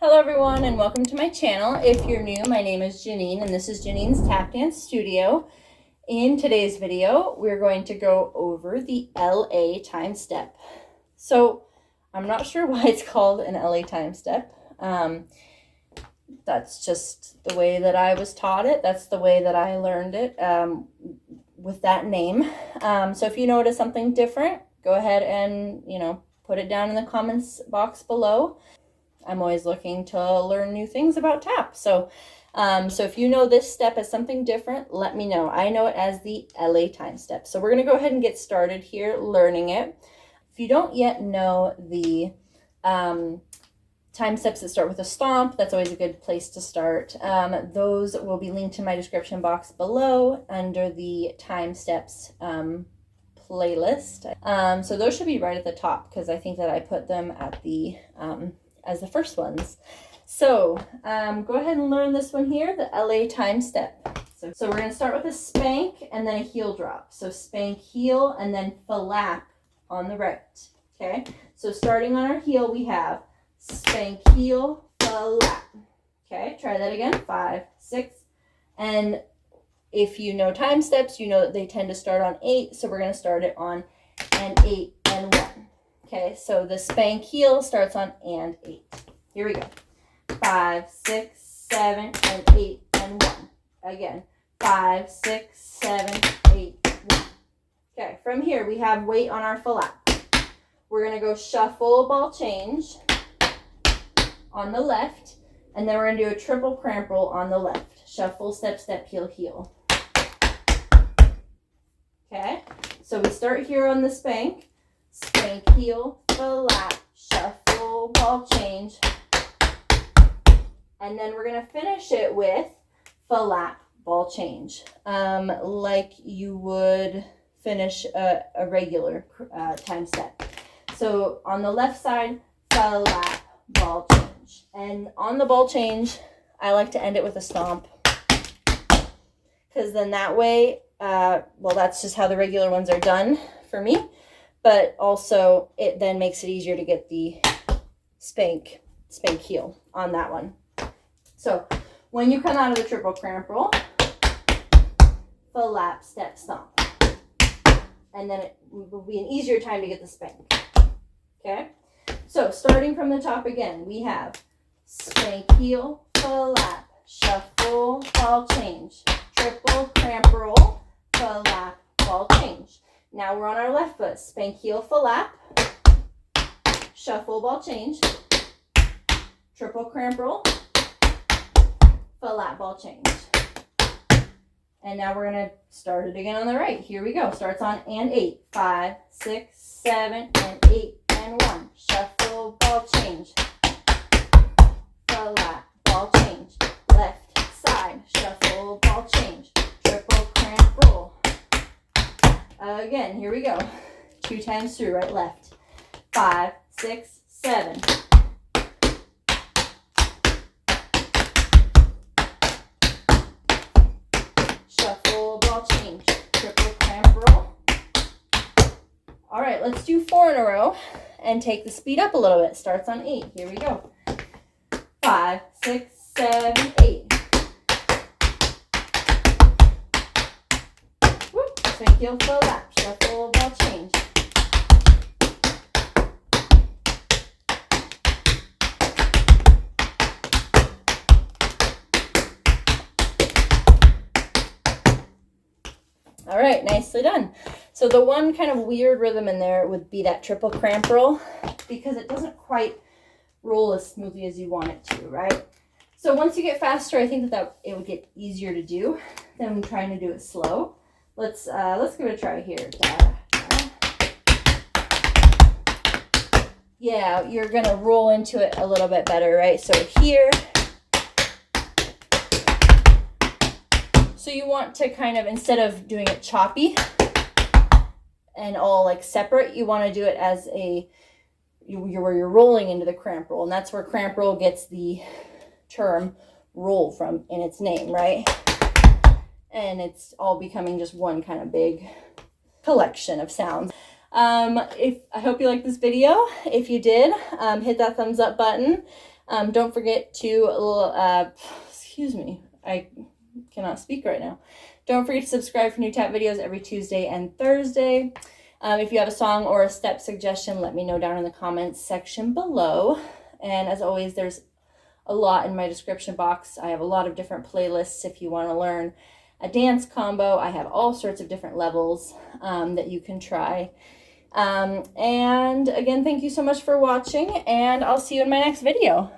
Hello everyone and welcome to my channel. If you're new, my name is Janine and this is Janine's Tap Dance Studio. In today's video, we're going to go over the LA time step. So I'm not sure why it's called an LA time step. That's just the way that I was taught it. That's the way that I learned it with that name. So if you notice something different, go ahead and, put it down in the comments box below. I'm always looking to learn new things about tap. So if you know this step as something different, let me know. I know it as the LA time step. So we're going to go ahead and get started here learning it. If you don't yet know the time steps that start with a stomp, that's always a good place to start. Those will be linked in my description box below under the time steps playlist. So those should be right at the top because I think that I put them at the as the first ones. So go ahead and learn this one here, the LA time step. So we're going to start with a spank and then a heel drop. So spank, heel, and then flap on the right. Okay, so starting on our heel, we have spank, heel, flap. Okay, try that again. 5, 6, and if you know time steps, you know that they tend to start on 8. So we're going to start it on and 8 and 1. Okay, so the spank heel starts on and 8. Here we go. 5, 6, 7, and 8 and 1. Again, 5, 6, 7, 8, 1. Okay, from here we have weight on our flap. We're going to go shuffle, ball change on the left, and then we're going to do a triple cramp roll on the left. Shuffle, step, step, heel, heel. Okay, so we start here on the spank. Spank, heel, flap, shuffle, ball change. And then we're going to finish it with flap, ball change. Like you would finish a regular time step. So on the left side, flap, ball change. And on the ball change, I like to end it with a stomp. Because then that way, that's just how the regular ones are done for me. But also it then makes it easier to get the spank heel on that one. So when you come out of the triple cramp roll, flap, step, stomp. And then it will be an easier time to get the spank. Okay? So starting from the top again, we have spank, heel, flap, shuffle, ball change, triple cramp roll, flap, ball change. Now we're on our left foot. Spank, heel, flap, shuffle, ball change, triple cramp roll, flap, ball change. And now we're going to start it again on the right. Here we go. Starts on and 8. 5, 6, 7, and 8, and 1. Shuffle, ball change, flap, ball change. Left side, shuffle, ball change, triple cramp roll. Again, here we go. 2 times through, right, left. 5, 6, 7. Shuffle, ball change, triple cramp roll. All right, let's do 4 in a row and take the speed up a little bit. Starts on 8. Here we go. 5, 6, 7, 8. Whoop. Spank, heel, flap, shuffle, ball change. All right, nicely done. So the one kind of weird rhythm in there would be that triple cramp roll because it doesn't quite roll as smoothly as you want it to, right? So once you get faster, I think that it would get easier to do than trying to do it slow. Let's give it a try here. Yeah, you're gonna roll into it a little bit better, right? So here. So you want to kind of, instead of doing it choppy and all like separate, you want to do it as where you're rolling into the cramp roll. And that's where cramp roll gets the term roll from in its name, right? And it's all becoming just one kind of big collection of sounds. I hope you liked this video. If you did, hit that thumbs up button. Don't forget to, excuse me, I cannot speak right now. Don't forget to subscribe for new tap videos every Tuesday and Thursday. If you have a song or a step suggestion, let me know down in the comments section below. And as always, there's a lot in my description box. I have a lot of different playlists if you want to learn a dance combo. I have all sorts of different levels that you can try. And again, thank you so much for watching, and I'll see you in my next video.